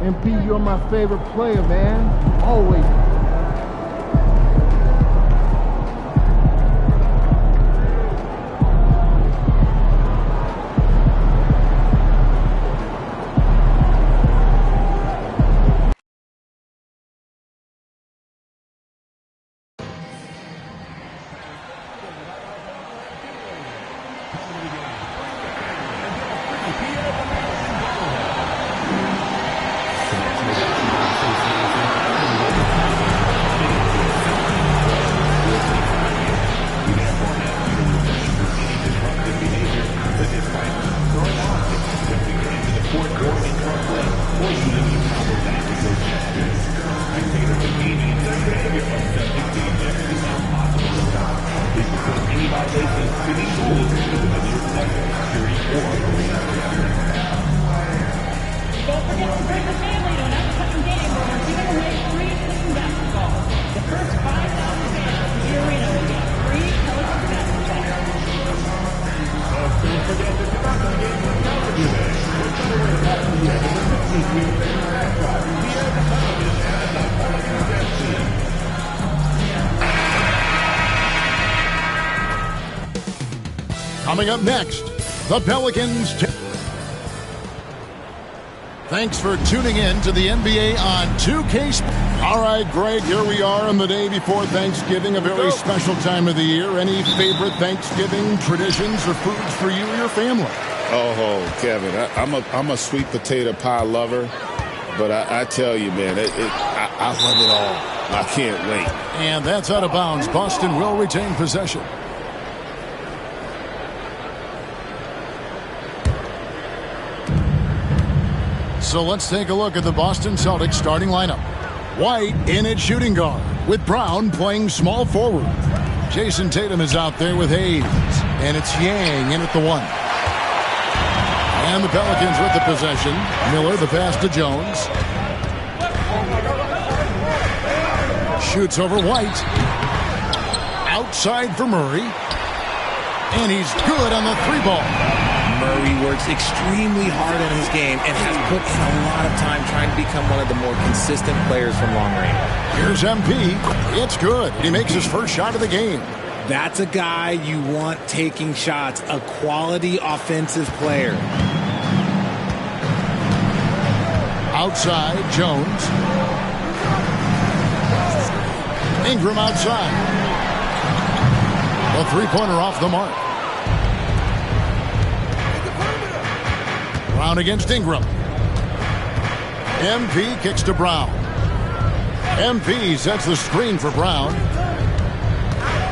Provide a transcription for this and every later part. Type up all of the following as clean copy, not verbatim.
MP, you're my favorite player, man. Always. Coming up next, the Pelicans. Thanks for tuning in to the NBA on 2K. All right, Greg, here we are on the day before Thanksgiving, a very special time of the year. Any favorite Thanksgiving traditions or foods for you or your family? Oh, Kevin, I'm a sweet potato pie lover, but I tell you, man, I love it all. I can't wait. And that's out of bounds. Boston will retain possession. So let's take a look at the Boston Celtics starting lineup. White in at shooting guard, with Brown playing small forward. Jason Tatum is out there with Hayes, and it's Yang in at the 1. And the Pelicans with the possession. Miller, the pass to Jones. Shoots over White. Outside for Murray. And he's good on the 3-ball. Murray works extremely hard in his game and has put in a lot of time trying to become one of the more consistent players from long range. Here's MP. It's good. He makes his first shot of the game. That's a guy you want taking shots, a quality offensive player. Outside, Jones. Ingram outside. A three-pointer off the mark. Brown against Ingram. MP kicks to Brown. MP sets the screen for Brown.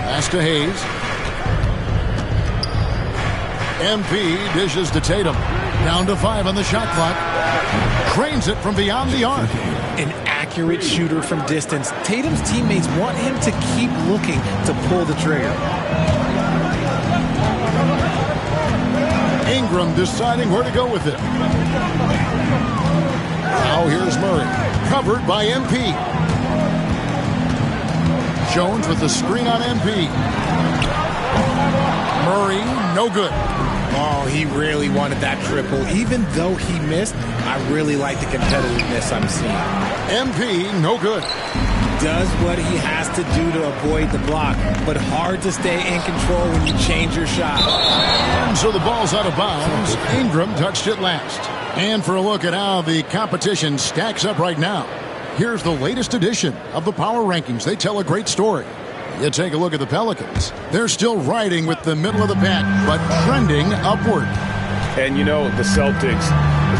Pass to Hayes. MP dishes to Tatum. Down to 5 on the shot clock. Cranes it from beyond the arc. An accurate shooter from distance. Tatum's teammates want him to keep looking to pull the trigger. Ingram deciding where to go with it. Now here's Murray. Covered by MP. Jones with the screen on MP. Murray, no good. Oh, he really wanted that triple. Even though he missed, I really like the competitiveness I'm seeing. MP, no good. Does what he has to do to avoid the block, but hard to stay in control when you change your shot. And so the ball's out of bounds. Ingram touched it last. And for a look at how the competition stacks up right now, here's the latest edition of the Power Rankings. They tell a great story. You take a look at the Pelicans. They're still riding with the middle of the pack, but trending upward. And you know, the Celtics,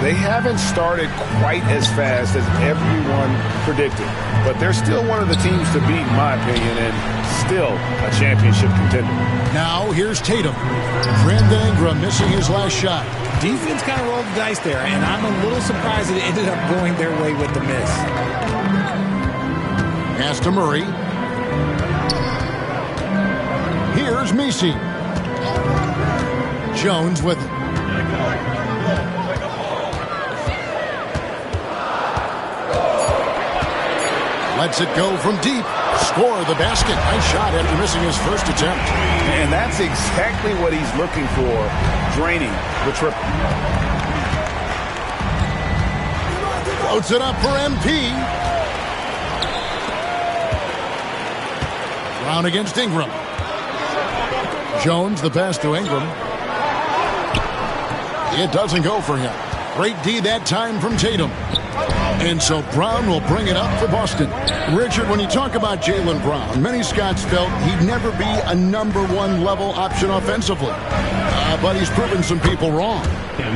they haven't started quite as fast as everyone predicted. But they're still one of the teams to beat, in my opinion, and still a championship contender. Now here's Tatum. Brandon Ingram missing his last shot. Defense kind of rolled the dice there, and I'm a little surprised that it ended up going their way with the miss. Pass to Murray. Here's Messi. Jones with it. Lets it go from deep. Score the basket. Nice shot after missing his first attempt. And that's exactly what he's looking for. Draining the triple. Floats it up for MP. Brown against Ingram. Jones, the pass to Ingram. It doesn't go for him. Great D that time from Tatum. And so Brown will bring it up for Boston. Richard, when you talk about Jaylen Brown, many Scots felt he'd never be a #1 level option offensively. But he's proven some people wrong.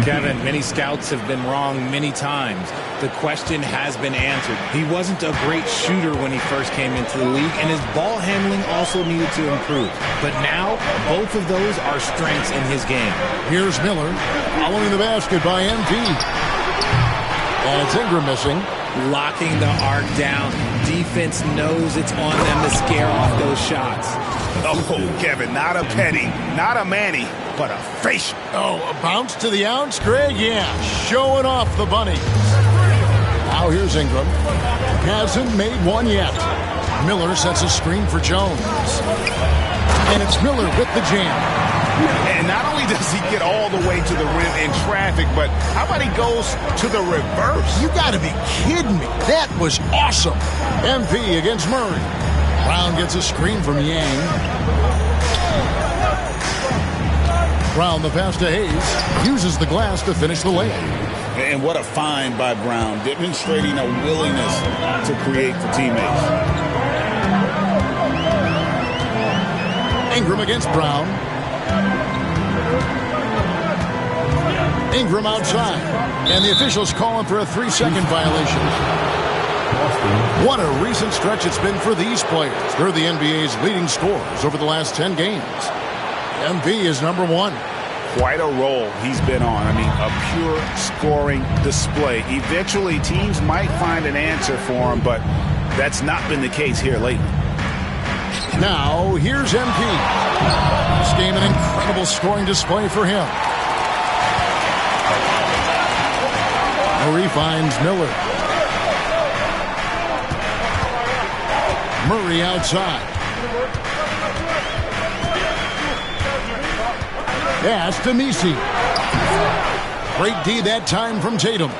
Kevin, many scouts have been wrong many times. The question has been answered. He wasn't a great shooter when he first came into the league, and his ball handling also needed to improve. But now, both of those are strengths in his game. Here's Miller, following the basket by MP. And it's Ingram missing. Locking the arc down. Defense knows it's on them to scare off those shots. Oh, Kevin, not a penny, not a Manny, but a facial. Oh, a bounce to the ounce, Greg? Yeah, showing off the bunny. Now here's Ingram. Hasn't made one yet. Miller sets a screen for Jones. And it's Miller with the jam. And not only does he get all the way to the rim in traffic, but how about he goes to the reverse? You got to be kidding me. That was awesome. MP against Murray. Brown gets a screen from Yang. Brown, the pass to Hayes, uses the glass to finish the layup. And what a find by Brown, demonstrating a willingness to create for teammates. Ingram against Brown. Ingram outside. And the officials calling for a 3-second violation. What a recent stretch it's been for these players. They're the NBA's leading scorers over the last 10 games. MP is #1. Quite a role he's been on. I mean, a pure scoring display. Eventually, teams might find an answer for him, but that's not been the case here lately. Now, here's MP. This game, an incredible scoring display for him. Murray finds Miller. Murray outside. Pass to Misi. Great D that time from Tatum.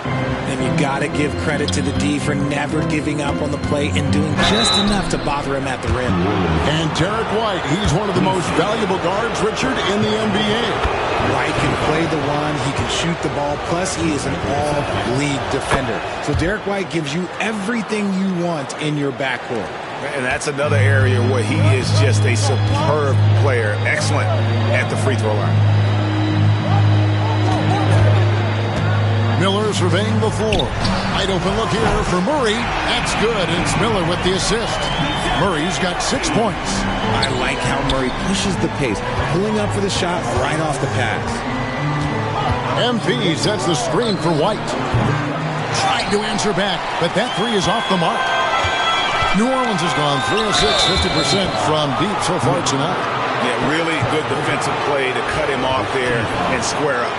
And you got to give credit to the D for never giving up on the play and doing just enough to bother him at the rim. And Derek White, he's one of the most valuable guards, Richard, in the NBA. White can play the one, he can shoot the ball, plus he is an all-league defender. So Derek White gives you everything you want in your backcourt. And that's another area where he is just a superb player. Excellent at the free throw line. Miller surveying the floor. Wide open look here for Murray. That's good. It's Miller with the assist. Murray's got 6 points. I like how Murray pushes the pace, pulling up for the shot right off the pass. MP sets the screen for White. Trying to answer back, but that three is off the mark. New Orleans has gone 3 of 6, 50% from deep so far tonight. Yeah, really good defensive play to cut him off there and square up.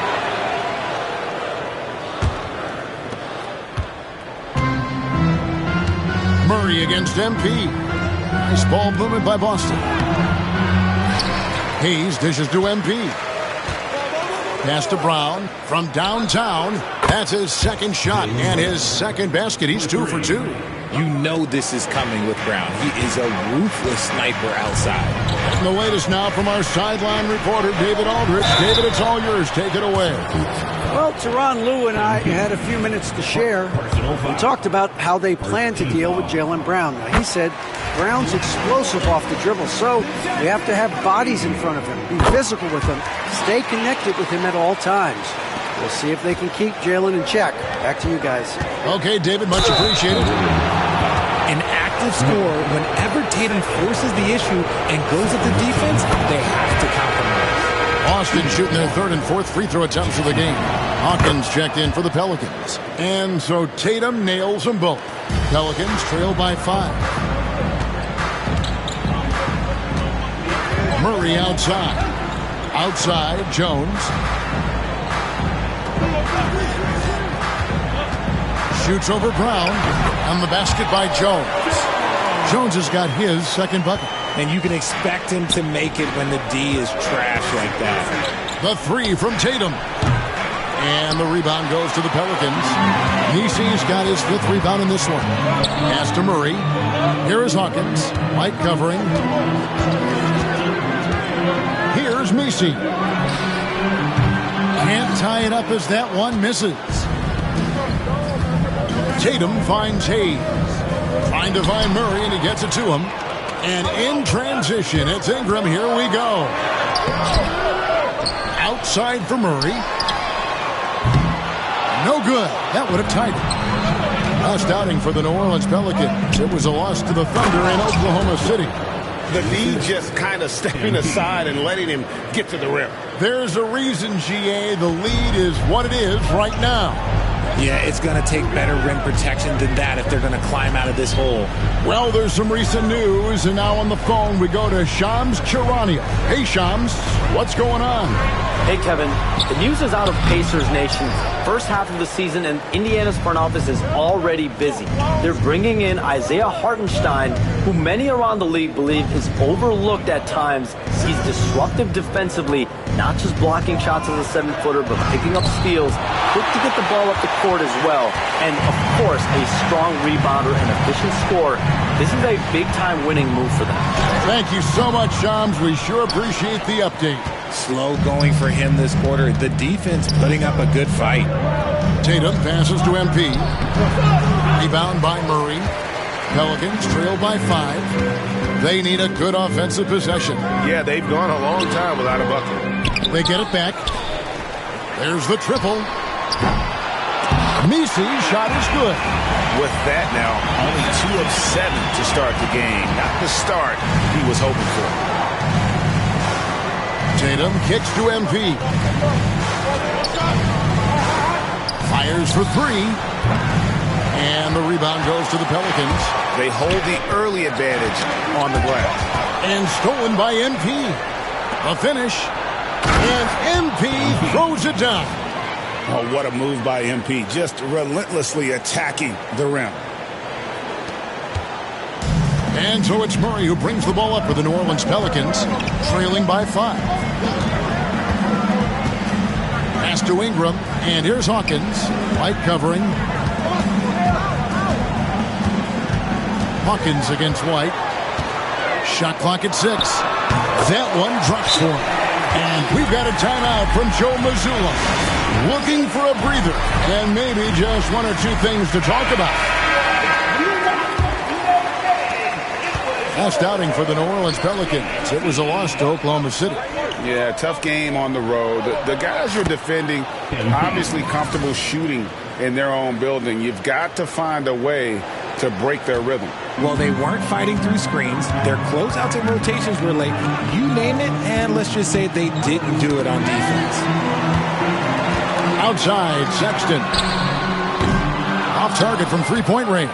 Murray against MP. Nice ball movement by Boston. Hayes dishes to MP. Pass to Brown from downtown. That's his second shot and his second basket. He's 2 for 2. You know this is coming with Brown. He is a ruthless sniper outside. And the latest now from our sideline reporter, David Aldridge. David, it's all yours. Take it away. Well, Teron Lou and I had a few minutes to share. We talked about how they plan to deal with Jaylen Brown. Now, he said Brown's explosive off the dribble, so we have to have bodies in front of him, be physical with him, stay connected with him at all times. We'll see if they can keep Jaylen in check. Back to you guys. Okay, David, much appreciated. An active scorer, whenever Tatum forces the issue and goes at the defense, they have to compromise. Boston shooting their third and fourth free throw attempts of the game. Hawkins checked in for the Pelicans. And so Tatum nails them both. Pelicans trail by 5. Murray outside. Outside, Jones. Shoots over Brown. On the basket by Jones. Jones has got his second bucket. And you can expect him to make it when the D is trash like that. The three from Tatum. And the rebound goes to the Pelicans. Nisi's got his 5th rebound in this one. Pass to Murray. Here is Hawkins. White covering. Here's Nisi. Can't tie it up as that one misses. Tatum finds Hayes. Trying to find Murray, and he gets it to him. And in transition, it's Ingram. Here we go. Outside for Murray. No good. That would have tied it. Last outing for the New Orleans Pelicans. It was a loss to the Thunder in Oklahoma City. The D just kind of stepping aside and letting him get to the rim. There's a reason, GA, the lead is what it is right now. Yeah, it's going to take better rim protection than that if they're going to climb out of this hole. Well, there's some recent news, and now on the phone we go to Shams Charania. Hey, Shams, what's going on? Hey, Kevin. The news is out of Pacers Nation. First half of the season, and Indiana's front office is already busy. They're bringing in Isaiah Hartenstein, who many around the league believe is overlooked at times. He's disruptive defensively, not just blocking shots as a 7-footer, but picking up steals, quick to get the ball up the court as well, and of course a strong rebounder and efficient scorer. This is a big-time winning move for them. Thank you so much, Shams. We sure appreciate the update. Slow going for him this quarter. The defense putting up a good fight. Tatum passes to MP. Rebound by Murray. Pelicans trail by 5. They need a good offensive possession. Yeah, they've gone a long time without a bucket. They get it back. There's the triple. Nisi's shot is good. With that now, only 2 of 7 to start the game. Not the start he was hoping for. Tatum kicks to MP. Fires for 3. And the rebound goes to the Pelicans. They hold the early advantage on the glass. And stolen by MP. A finish. And MP throws it down. Oh, what a move by MP. Just relentlessly attacking the rim. And so it's Murray who brings the ball up for the New Orleans Pelicans, trailing by 5. Pass to Ingram, and here's Hawkins. White covering. Hawkins against White. Shot clock at 6. That one drops for him. And we've got a timeout from Joe Mazzulla. Looking for a breather, and maybe just 1 or 2 things to talk about. Last outing for the New Orleans Pelicans. It was a loss to Oklahoma City. Yeah, tough game on the road. The guys are defending, obviously comfortable shooting in their own building. You've got to find a way to break their rhythm. Well, they weren't fighting through screens. Their closeouts and rotations were late. You name it, and let's just say they didn't do it on defense. Outside, Sexton. Off target from 3-point range.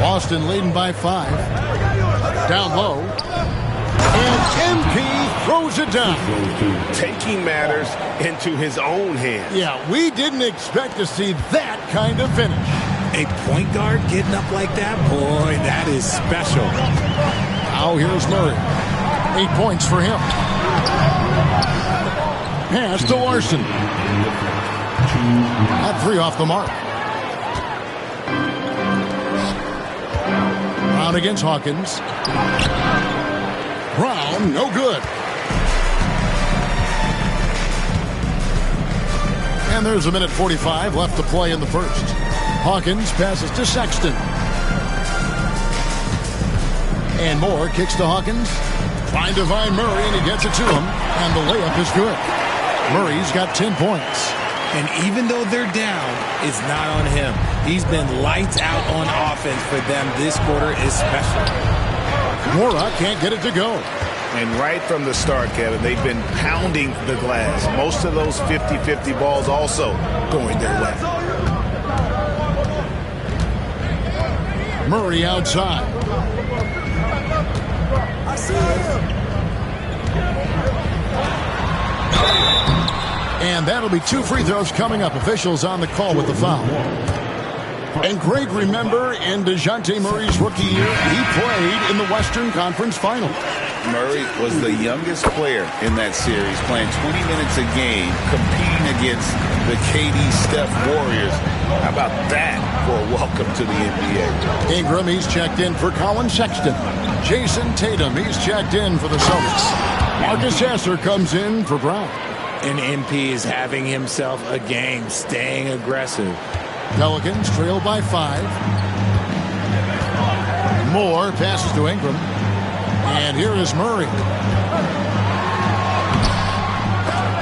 Boston leading by 5. Down low. And MP throws it down. Taking matters into his own hands. Yeah, we didn't expect to see that kind of finish. A point guard getting up like that? Boy, that is special. Now here's Murray. 8 points for him. Pass to Larson. At 3 off the mark. Brown against Hawkins. Brown, no good. And there's 1:45 left to play in the first. Hawkins passes to Sexton. And Moore kicks to Hawkins. Trying to find Murray, and he gets it to him. And the layup is good. Murray's got 10 points. And even though they're down, it's not on him. He's been lights out on offense for them this quarter especially. Mora can't get it to go. And right from the start, Kevin, they've been pounding the glass. Most of those 50-50 balls also going their way. Murray outside. I see him. And that'll be 2 free throws coming up. Officials on the call with the foul. And Greg, remember, in DeJounte Murray's rookie year, he played in the Western Conference Final. Murray was the youngest player in that series, playing 20 minutes a game, competing against the KD Steph Warriors. How about that for a welcome to the NBA? Ingram, he's checked in for Colin Sexton. Jason Tatum, he's checked in for the Celtics. Marcus Gasser comes in for Brown. And MP is having himself a game, staying aggressive. Pelicans trail by 5. Moore passes to Ingram. And here is Murray.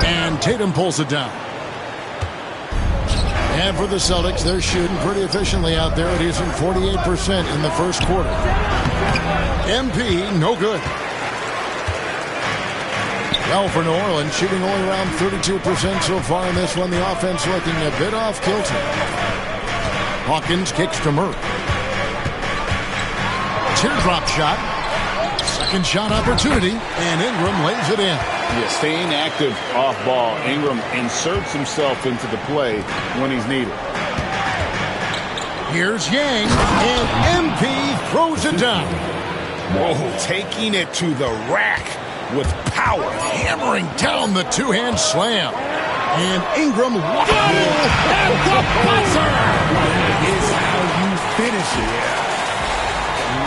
And Tatum pulls it down. And for the Celtics, they're shooting pretty efficiently out there. It isn't 48% in the first quarter. MP, no good. Well, for New Orleans, shooting only around 32% so far in this one. The offense looking a bit off kilter. Hawkins kicks to Murray. Teardrop shot. Second shot opportunity, and Ingram lays it in. Yeah, staying active off ball. Ingram inserts himself into the play when he's needed. Here's Yang, and MP throws it down. Whoa, taking it to the rack with power. Hammering down the two-hand slam. And Ingram, wow, And the buzzer! That is how you finish it.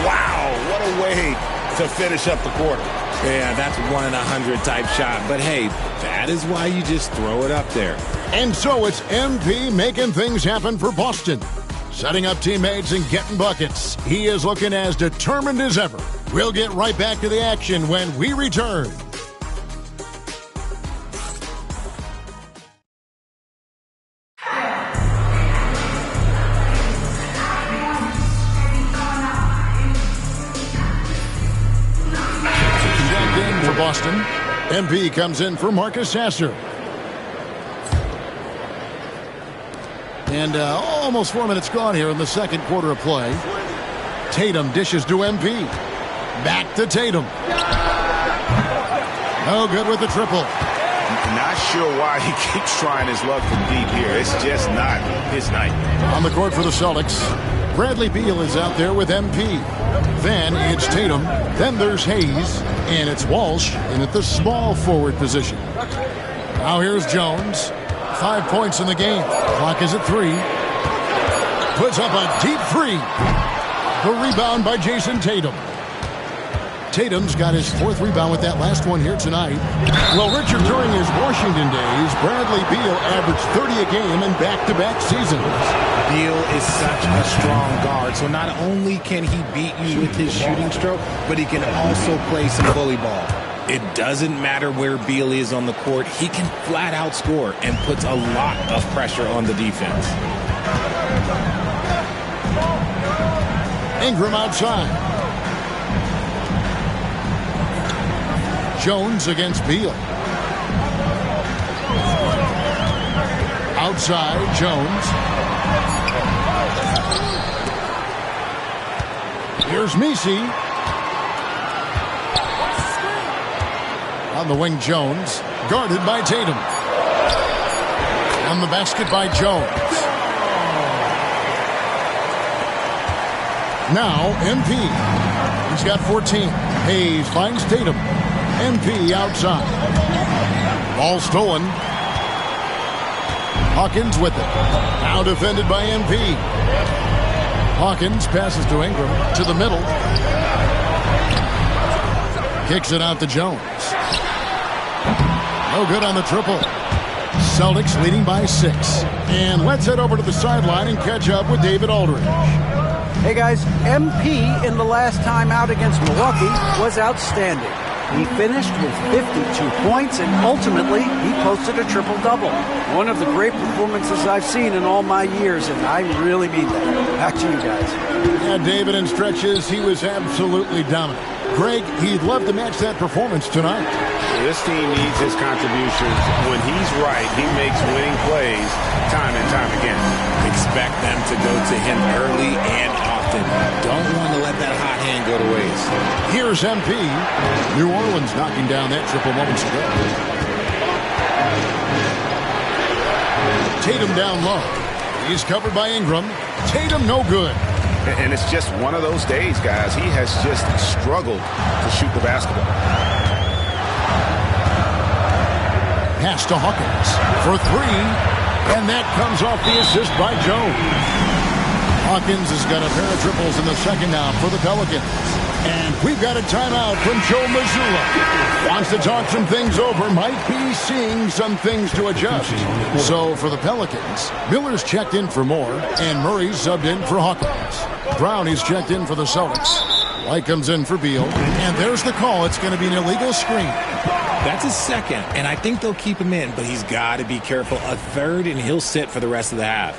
Wow, what a way to finish up the quarter. Yeah, that's 1 in 100 type shot. But hey, that is why you just throw it up there. And so it's MP making things happen for Boston. Setting up teammates and getting buckets. He is looking as determined as ever. We'll get right back to the action when we return. Checked in for Boston. MP comes in for Marcus Gasser. And almost 4 minutes gone here in the second quarter of play. Tatum dishes to MP. Back to Tatum. No good with the triple. Not sure why he keeps trying his luck from deep here. It's just not his night. On the court for the Celtics, Bradley Beal is out there with MP. Then it's Tatum. Then there's Hayes. And it's Walsh in at the small forward position. Now here's Jones. 5 points in the game. Clock is at 3. Puts up a deep 3. The rebound by Jason Tatum. Tatum's got his 4th rebound with that last one here tonight. Well, Richard, during his Washington days, Bradley Beal averaged 30 a game in back-to-back seasons. Beal is such a strong guard, so not only can he beat you with his shooting stroke, but he can also play some bully ball. It doesn't matter where Beal is on the court. He can flat out score and puts a lot of pressure on the defense. Ingram outside. Jones against Beal. Outside, Jones. Here's Messi. On the wing, Jones. Guarded by Tatum. On the basket by Jones. Now, MP. He's got 14. Hayes finds Tatum. MP outside. Ball stolen. Hawkins with it. Now defended by MP. Hawkins passes to Ingram. To the middle. Kicks it out to Jones. No good on the triple. Celtics leading by 6. And let's head over to the sideline and catch up with David Aldridge. Hey guys, MP in the last time out against Milwaukee was outstanding. He finished with 52 points, and ultimately, he posted a triple-double. One of the great performances I've seen in all my years, and I really mean that. Back to you guys. Yeah, David, in stretches, he was absolutely dominant. Greg, he'd love to match that performance tonight. This team needs his contributions. When he's right, he makes winning plays time and time again. Expect them to go to him early and often. Don't want to let that hot hand go to waste. Here's MP. New Orleans knocking down that triple moments ago. Tatum down low. He's covered by Ingram. Tatum no good. And it's just one of those days, guys. He has just struggled to shoot the basketball. Pass to Hawkins for 3. And that comes off the assist by Jones. Hawkins has got a pair of triples in the second now for the Pelicans. And we've got a timeout from Joe Mazzulla. Wants to talk some things over. Might be seeing some things to adjust. So for the Pelicans, Miller's checked in for Moore, and Murray's subbed in for Hawkins. Brown is checked in for the Celtics. White comes in for Beal. And there's the call. It's going to be an illegal screen. That's his second, and I think they'll keep him in, but he's got to be careful. A third, and he'll sit for the rest of the half.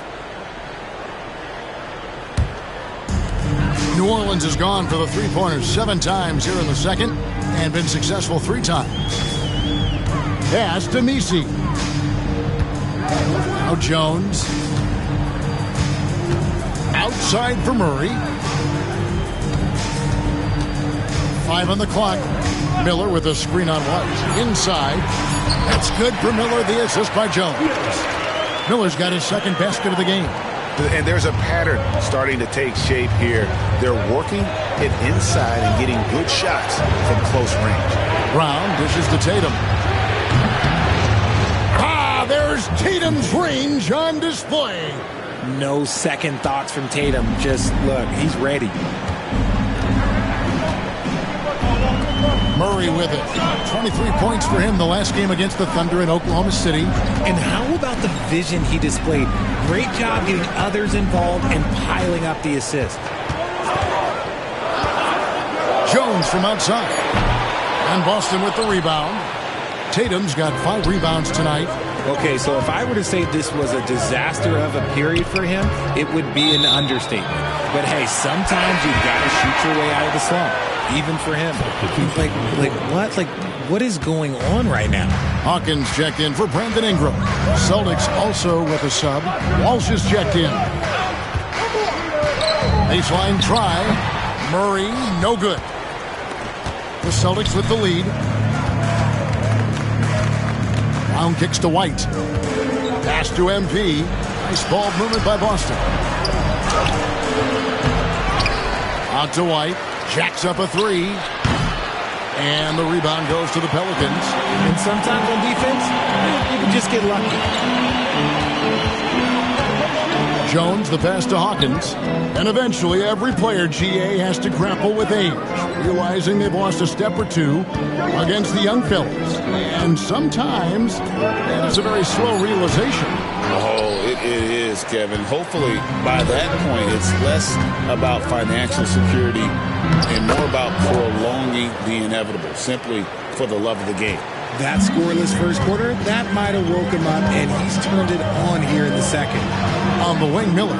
New Orleans has gone for the three-pointers 7 times here in the second and been successful 3 times. Pass to Messi. Now Jones. Outside for Murray. 5 on the clock. Miller with a screen on White. Inside. That's good for Miller. The assist by Jones. Miller's got his second basket of the game. And there's a pattern starting to take shape here. They're working it inside and getting good shots from close range. Brown dishes to Tatum. There's Tatum's range on display. No second thoughts from Tatum. Just look, he's ready. Murray with it. 23 points for him the last game against the Thunder in Oklahoma City. And how about the vision he displayed? Great job getting others involved and piling up the assist. Jones from outside. And Boston with the rebound. Tatum's got 5 rebounds tonight. Okay, so if I were to say this was a disaster of a period for him, it would be an understatement. But hey, sometimes you've got to shoot your way out of the slump. Even for him. What is going on right now? Hawkins checked in for Brandon Ingram. Celtics also with a sub. Walsh is checked in. Baseline try. Murray, no good. The Celtics with the lead. Brown kicks to White. Pass to MP. Nice ball movement by Boston. Out to White. Jacks up a 3. And the rebound goes to the Pelicans. And sometimes on defense, you can just get lucky. Jones, the pass to Hawkins. And eventually every player, GA, has to grapple with age, realizing they've lost a step or two against the young fellas. And sometimes it's a very slow realization. Oh, it is, Kevin. Hopefully, by that point, it's less about financial security and more about prolonging the inevitable, simply for the love of the game. That scoreless first quarter, that might have woke him up, and he's turned it on here in the second. On the wing, Miller.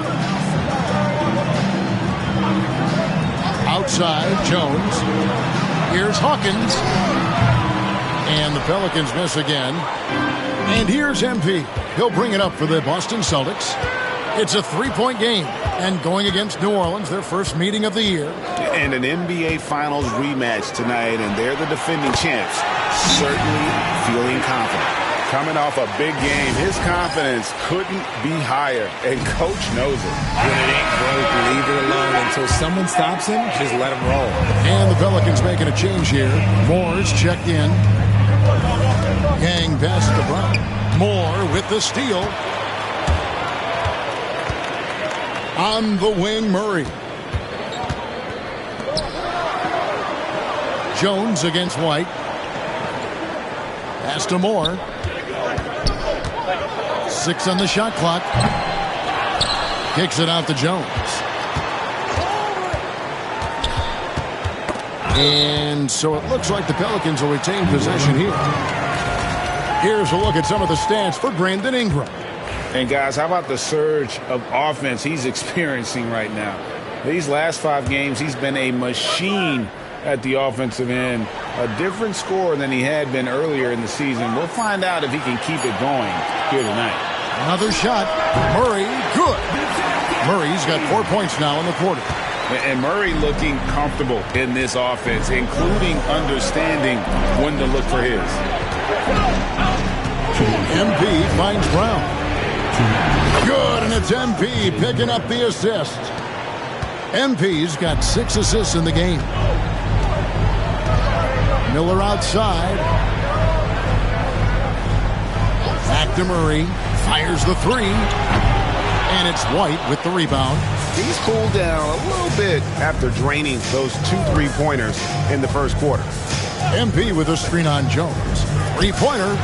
Outside, Jones. Here's Hawkins. And the Pelicans miss again. And here's MP. He'll bring it up for the Boston Celtics. It's a 3-point game. And going against New Orleans, their first meeting of the year. And an NBA Finals rematch tonight, and they're the defending champs. Certainly feeling confident. Coming off a big game, his confidence couldn't be higher, and Coach knows it. When it ain't broke, leave it alone until someone stops him. Just let him roll. And the Pelicans making a change here. Moore's checked in. Gang pass to Brown. Moore with the steal. On the wing, Murray. Jones against White. Pass to Moore. 6 on the shot clock. Kicks it out to Jones. And so it looks like the Pelicans will retain possession here. Here's a look at some of the stats for Brandon Ingram. And guys, how about the surge of offense he's experiencing right now? These last 5 games, he's been a machine at the offensive end. A different score than he had been earlier in the season. We'll find out if he can keep it going here tonight. Another shot. Murray, good. Murray's got 4 points now in the quarter. And Murray looking comfortable in this offense, including understanding when to look for his. MP finds Brown. Good, and it's MP picking up the assist. MP's got 6 assists in the game. Miller outside. Back to Murray. Fires the three. And it's White with the rebound. He's cooled down a little bit after draining those 2 3-pointers in the first quarter. MP with a screen on Jones. Three-pointer.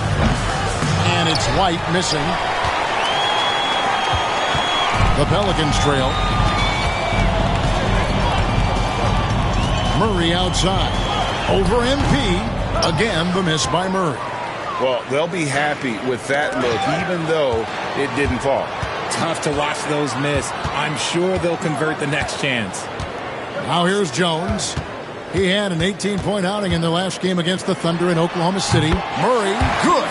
And it's White missing. The Pelicans trail. Murray outside. Over MP. Again, the miss by Murray. Well, they'll be happy with that look, even though it didn't fall. Tough to watch those miss. I'm sure they'll convert the next chance. Now here's Jones. He had an 18-point outing in the last game against the Thunder in Oklahoma City. Murray, good.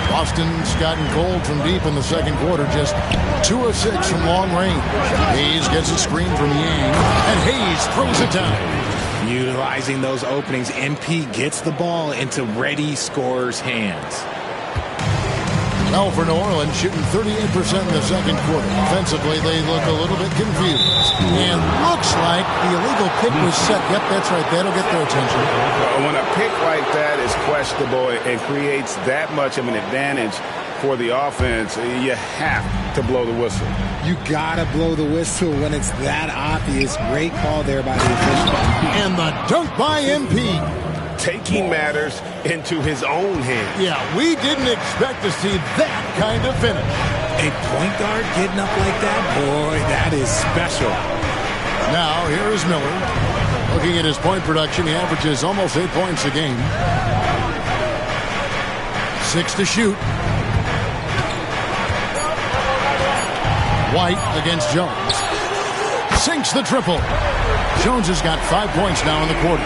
Boston's gotten cold from deep in the second quarter, just 2 of 6 from long range. Hayes gets a screen from Yang, and Hayes throws it down. Utilizing those openings, MP gets the ball into ready scorers' hands. Well, for New Orleans, shooting 38% in the second quarter. Offensively, they look a little bit confused. And looks like the illegal pick was set. Yep, that's right. That'll get their attention. When a pick like that is questionable and creates that much of an advantage for the offense, you have to blow the whistle. You gotta blow the whistle when it's that obvious. Great call there by the official. And the dunk by MP. Taking matters into his own hands. Yeah, we didn't expect to see that kind of finish. A point guard getting up like that? Boy, that is special. Now, here is Miller. Looking at his point production, he averages almost 8 points a game. 6 to shoot. White against Jones. Sinks the triple. Jones has got 5 points now in the quarter.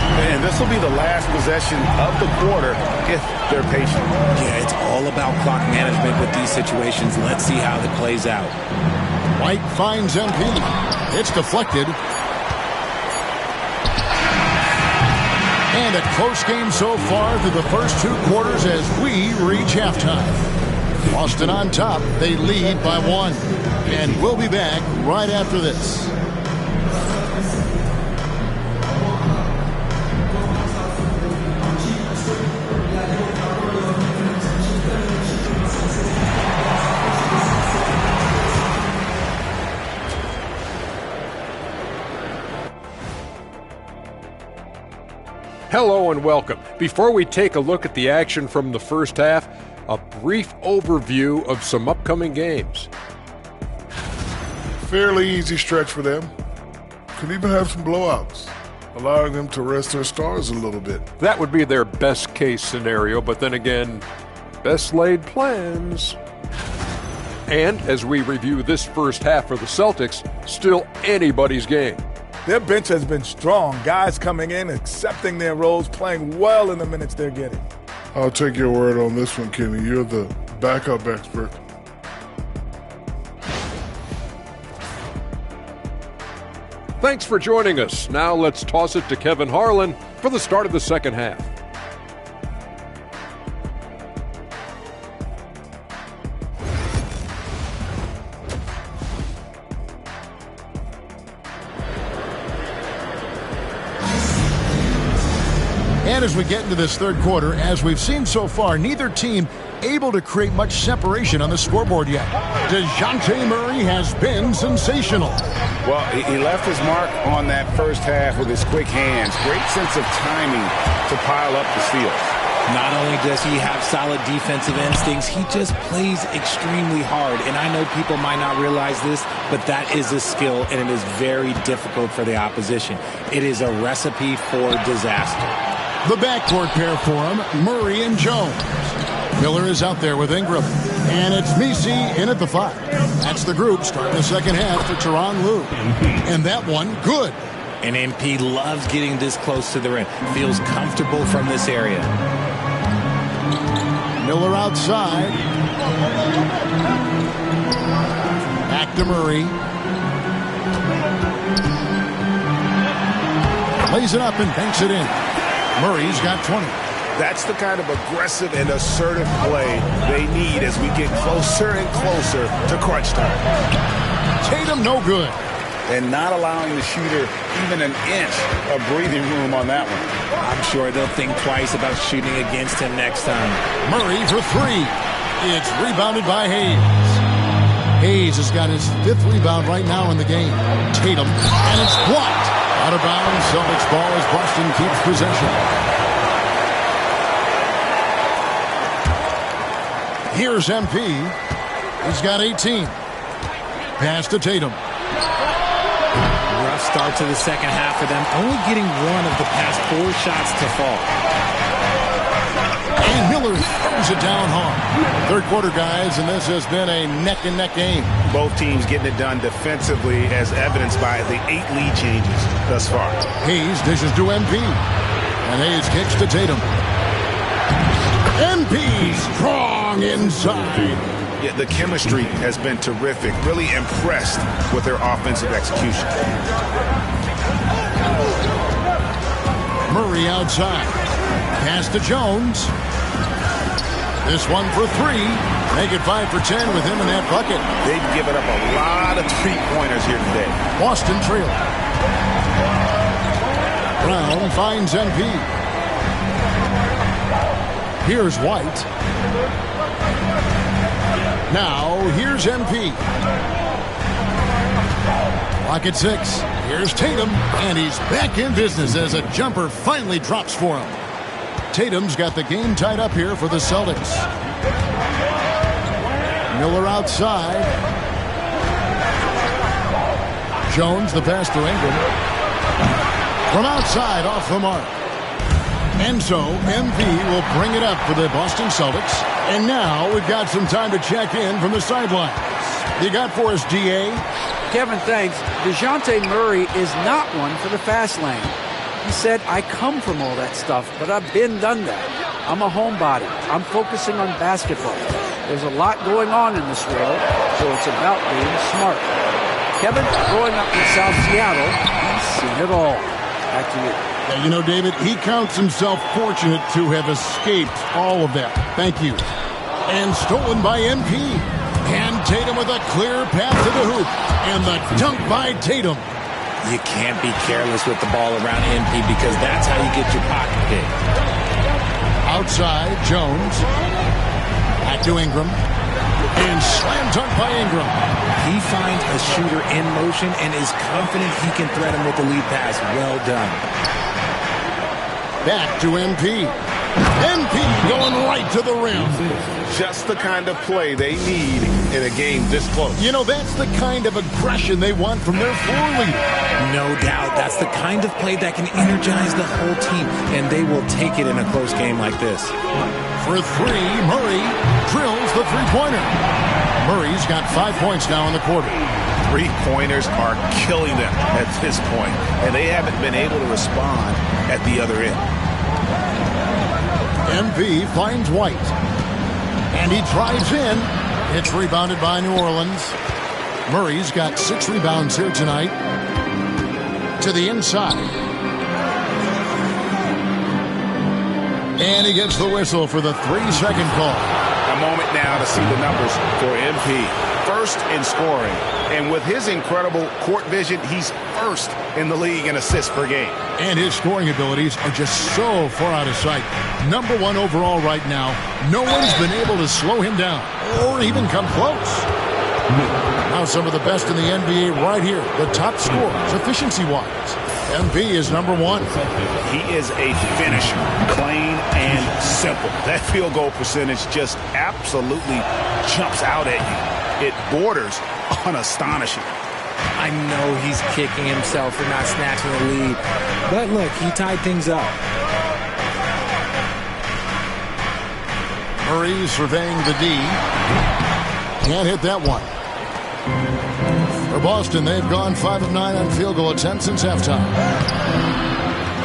And this will be the last possession of the quarter if they're patient. Yeah, it's all about clock management with these situations. Let's see how it plays out. White finds MP. It's deflected. And a close game so far through the first 2 quarters as we reach halftime. Boston on top. They lead by 1. And we'll be back right after this. Hello and welcome. Before we take a look at the action from the first half, a brief overview of some upcoming games. Fairly easy stretch for them. Could even have some blowouts, allowing them to rest their stars a little bit. That would be their best case scenario, but then again, best laid plans. And as we review this first half for the Celtics, still anybody's game. Their bench has been strong. Guys coming in, accepting their roles, playing well in the minutes they're getting. I'll take your word on this one, Kenny. You're the backup expert. Thanks for joining us. Now let's toss it to Kevin Harlan for the start of the second half. And as we get into this third quarter, as we've seen so far, neither team able to create much separation on the scoreboard yet. DeJounte Murray has been sensational. Well, he left his mark on that first half with his quick hands. Great sense of timing to pile up the steals. Not only does he have solid defensive instincts, he just plays extremely hard. And I know people might not realize this, but that is a skill, and it is very difficult for the opposition. It is a recipe for disaster. The backcourt pair for him, Murray and Jones. Miller is out there with Ingram. And it's Misi in at the 5. That's the group starting the second half for Tyronn Lue. And that one, good. And MP loves getting this close to the rim. Feels comfortable from this area. Miller outside. Back to Murray. Lays it up and banks it in. Murray's got 20. That's the kind of aggressive and assertive play they need as we get closer and closer to crunch time. Tatum no good. and not allowing the shooter even an inch of breathing room on that one. I'm sure they'll think twice about shooting against him next time. Murray for three. It's rebounded by Hayes. Hayes has got his 5th rebound right now in the game. Tatum, and it's blocked. Out of bounds, Celtics ball as Boston keeps possession. Here's MP. He's got 18. Pass to Tatum. Rough start to the second half for them, only getting one of the past 4 shots to fall. And Miller throws it down hard. Third quarter, guys, and this has been a neck-and-neck game. Both teams getting it done defensively, as evidenced by the 8 lead changes thus far. Hayes dishes to MP. And Hayes kicks to Tatum. MP strong inside. Yeah, the chemistry has been terrific. Really impressed with their offensive execution. Murray outside. Pass to Jones. This one for 3. Make it 5 for 10 with him in that bucket. They've given up a lot of three-pointers here today. Boston trail. Brown finds MP. Here's White. Now, here's MP. Clock at 6. Here's Tatum, and he's back in business as a jumper finally drops for him. Tatum's got the game tied up here for the Celtics. Miller outside. Jones, the pass to Ingram. From outside, off the mark. And so, MP will bring it up for the Boston Celtics. And now we've got some time to check in from the sidelines. You got for us, DA? Kevin, thanks. DeJounte Murray is not one for the fast lane. He said, I come from all that stuff, but I've done that. I'm a homebody. I'm focusing on basketball. There's a lot going on in this world, so it's about being smart. Kevin, growing up in South Seattle, he's seen it all. Back to you. Yeah, you know, David, he counts himself fortunate to have escaped all of that. Thank you. And stolen by MP. And Tatum with a clear path to the hoop. And the dunk by Tatum. You can't be careless with the ball around MP because that's how you get your pocket pick. Outside, Jones. Back to Ingram. And slam dunk by Ingram. He finds a shooter in motion and is confident he can threat him with the lead pass. Well done. Back to MP. MP going right to the rim. Just the kind of play they need in a game this close. You know, that's the kind of aggression they want from their floor leader. No doubt. That's the kind of play that can energize the whole team, and they will take it in a close game like this. For 3, Murray drills the three-pointer. Murray's got 5 points now in the quarter. Three-pointers are killing them at this point, and they haven't been able to respond at the other end. MP finds White. And he drives in. It's rebounded by New Orleans. Murray's got 6 rebounds here tonight. To the inside. And he gets the whistle for the 3-second call. A moment now to see the numbers for MP. First in scoring. And with his incredible court vision, he's first in the league in assists per game. And his scoring abilities are just so far out of sight. Number 1 overall right now. No one's been able to slow him down or even come close. Now some of the best in the NBA right here. The top scorers, efficiency-wise. MP is number 1. He is a finisher, plain and simple. That field goal percentage just absolutely jumps out at you. It borders on astonishing. I know he's kicking himself for not snatching the lead. But look, he tied things up. Murray surveying the D. Can't hit that one. For Boston, they've gone 5 of 9 on field goal attempts since halftime.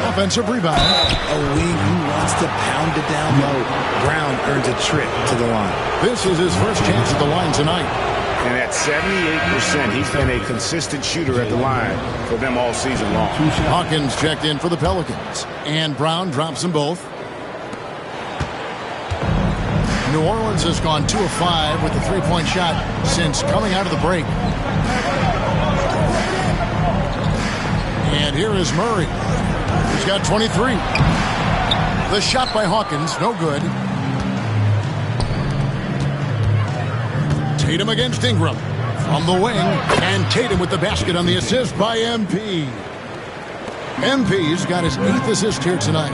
Offensive rebound. A wing who wants to pound it down low. Brown earns a trip to the line. This is his first chance at the line tonight. And at 78%, he's been a consistent shooter at the line for them all season long. Hawkins checked in for the Pelicans. And Brown drops them both. New Orleans has gone 2 of 5 with the 3-point shot since coming out of the break. And here is Murray. He's got 23. The shot by Hawkins, no good. Tatum against Ingram. From the wing, and Tatum with the basket on the assist by MP. MP's got his 8th assist here tonight.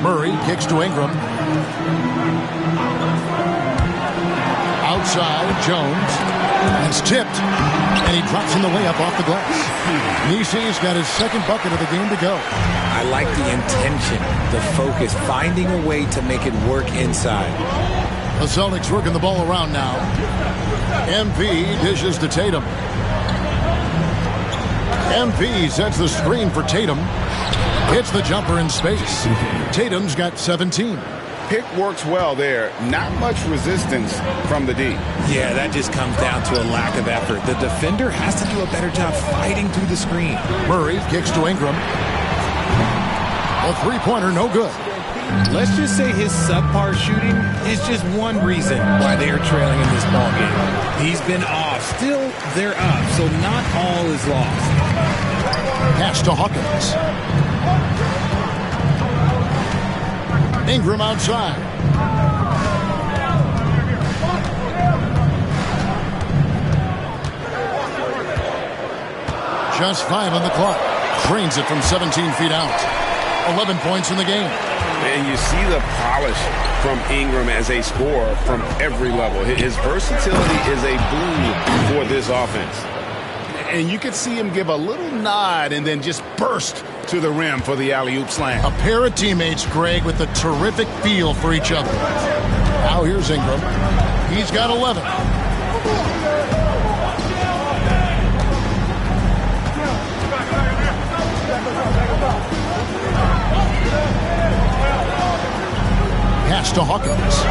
Murray kicks to Ingram. Outside, Jones. It's tipped, and he drops in the layup off the glass. Nisi's got his 2nd bucket of the game to go. I like the intention, the focus, finding a way to make it work inside. The Celtics working the ball around now. MP dishes to Tatum. MP sets the screen for Tatum. Hits the jumper in space. Tatum's got 17. Pick works well there. Not much resistance from the D. Yeah, that just comes down to a lack of effort. The defender has to do a better job fighting through the screen. Murray kicks to Ingram. A three-pointer, no good. Let's just say his subpar shooting is just one reason why they are trailing in this ball game. He's been off. Still, they're up, so not all is lost. Pass to Hawkins. Ingram outside. Just 5 on the clock. Drains it from 17 feet out. 11 points in the game. And you see the polish from Ingram as a scorer from every level. His versatility is a boon for this offense. And you could see him give a little nod and then just burst to the rim for the alley-oop slam. A pair of teammates, Greg, with a terrific feel for each other. Now here's Ingram. He's got 11. Pass to Hawkins.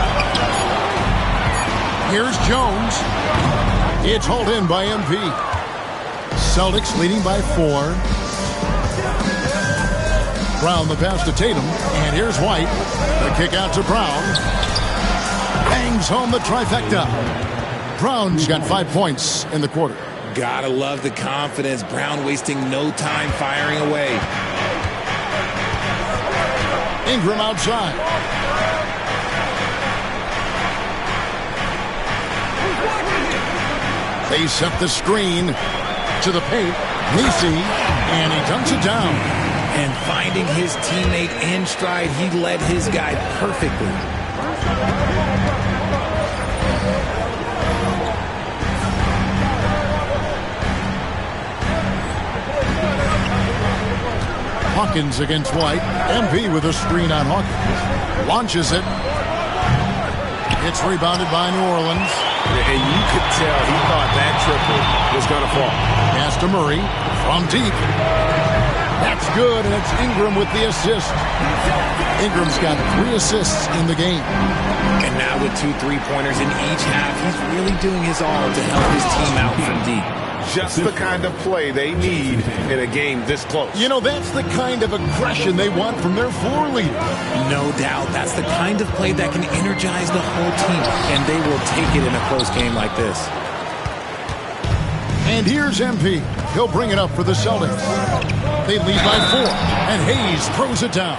Here's Jones. It's hauled in by MP. Celtics leading by 4. Brown the pass to Tatum. And here's White. The kick out to Brown. Bangs home the trifecta. Brown's got 5 points in the quarter. Gotta love the confidence. Brown wasting no time firing away. Ingram outside. They set the screen to the paint. Nisi, and he dunks it down. And finding his teammate in stride, he led his guy perfectly. Hawkins against White. MP with a screen on Hawkins. Launches it. It's rebounded by New Orleans. And you could tell he thought that triple was going to fall. Pass to Murray from deep. That's good, and it's Ingram with the assist. Ingram's got 3 assists in the game. And now with 2 3-pointers in each half, he's really doing his all to help his team out from deep. Just the kind of play they need in a game this close. You know, that's the kind of aggression they want from their floor leader. No doubt. That's the kind of play that can energize the whole team, and they will take it in a close game like this. And here's MP. He'll bring it up for the Celtics. They lead by 4, and Hayes throws it down.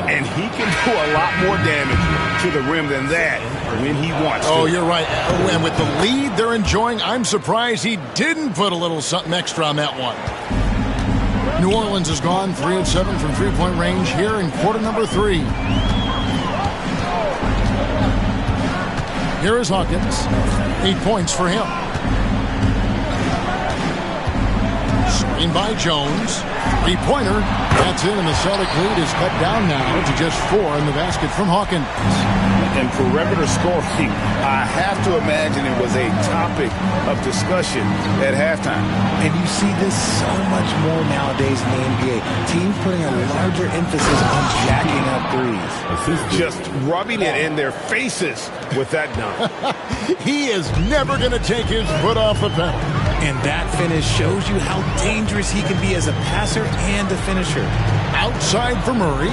And he can do a lot more damage to the rim than that when he wants to. Oh, you're right. And with the lead they're enjoying, I'm surprised he didn't put a little something extra on that one. New Orleans has gone 3 of 7 from three-point range here in quarter number 3. Here is Hawkins. 8 points for him. Screen by Jones. 3-pointer. That's in, and the Celtic lead is cut down now to just 4 in the basket from Hawkins. And perimeter scoring, I have to imagine it was a topic of discussion at halftime. And you see this so much more nowadays in the NBA. Teams putting a larger emphasis on jacking up threes. Just rubbing it in their faces with that dunk. He is never going to take his foot off the pedal. And that finish shows you how dangerous he can be as a passer and a finisher. Outside for Murray.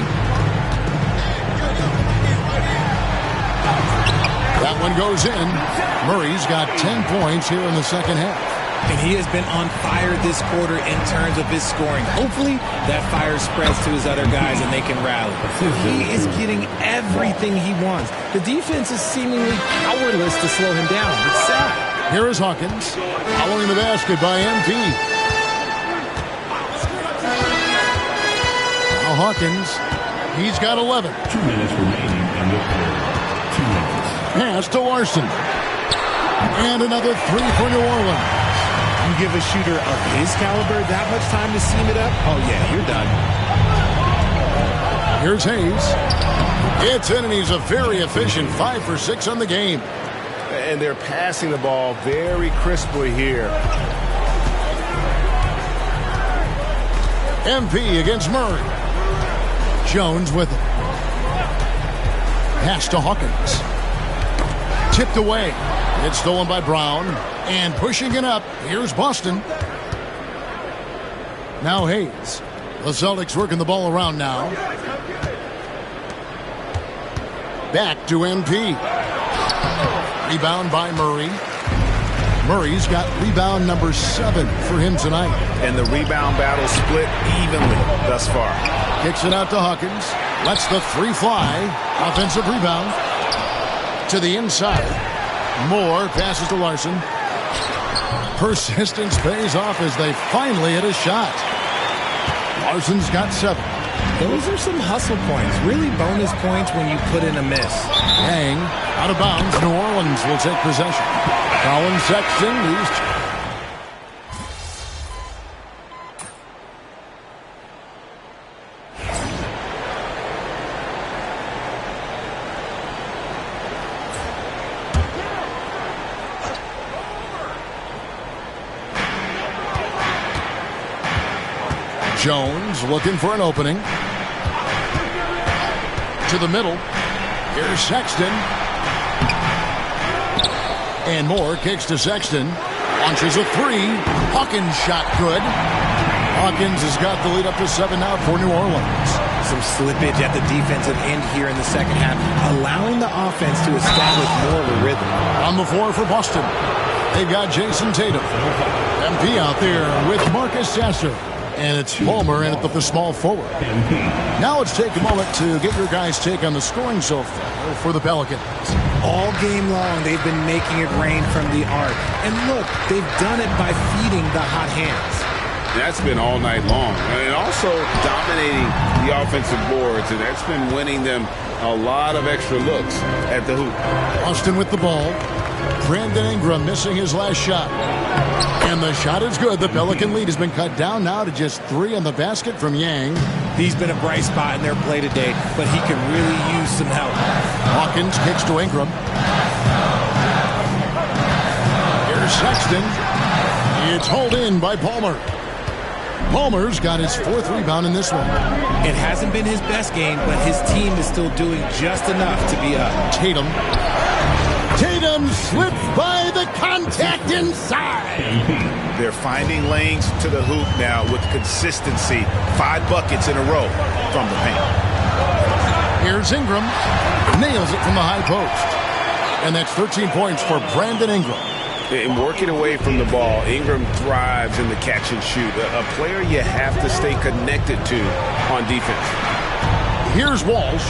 That one goes in. Murray's got 10 points here in the second half. And he has been on fire this quarter in terms of his scoring. Hopefully, that fire spreads to his other guys and they can rally. He is getting everything he wants. The defense is seemingly powerless to slow him down. It's sad. Here is Hawkins, following the basket by MP. Now Hawkins, he's got 11. 2 minutes remaining in the third. 2 minutes. Pass to Larson. And another three for New Orleans. You give a shooter of his caliber that much time to seam it up? Oh, yeah, you're done. Here's Hayes. It's in, and he's a very efficient 5 for 6 on the game. And they're passing the ball very crisply here. MP against Murray. Jones with it. Pass to Hawkins. Tipped away. It's stolen by Brown. And pushing it up, here's Boston. Now Hayes. The Celtics working the ball around now. Back to MP. Rebound by Murray. Murray's got rebound number 7 for him tonight. And the rebound battle split evenly thus far. Kicks it out to Hawkins. Lets the 3 fly. Offensive rebound. To the inside. Moore passes to Larson. Persistence pays off as they finally hit a shot. Larson's got 7. Those are some hustle points. Really bonus points when you put in a miss. Yang out of bounds. New Orleans will take possession. Colin Sexton. Jones looking for an opening. To the middle. Here's Sexton. And Moore kicks to Sexton. Launches a 3. Hawkins shot good. Hawkins has got the lead up to 7 now for New Orleans. Some slippage at the defensive end here in the second half, allowing the offense to establish more of a rhythm. On the floor for Boston, they've got Jason Tatum. MP out there with Marcus Sasser. And it's Palmer in at the small forward. Now let's take a moment to get your guys' take on the scoring so far for the Pelicans. All game long, they've been making it rain from the arc. And look, they've done it by feeding the hot hands. That's been all night long. And also dominating the offensive boards. And that's been winning them a lot of extra looks at the hoop. Austin with the ball. Brandon Ingram missing his last shot. And the shot is good. The Pelican lead has been cut down now to just 3 on the basket from Yang. He's been a bright spot in their play today, but he can really use some help. Hawkins kicks to Ingram. Here's Sexton. It's hauled in by Palmer. Palmer's got his 4th rebound in this one. It hasn't been his best game, but his team is still doing just enough to be up. Tatum slips by the contact inside. They're finding lanes to the hoop now with consistency. 5 buckets in a row from the paint. Here's Ingram. Nails it from the high post. And that's 13 points for Brandon Ingram. And working away from the ball, Ingram thrives in the catch and shoot. A player you have to stay connected to on defense. Here's Walsh.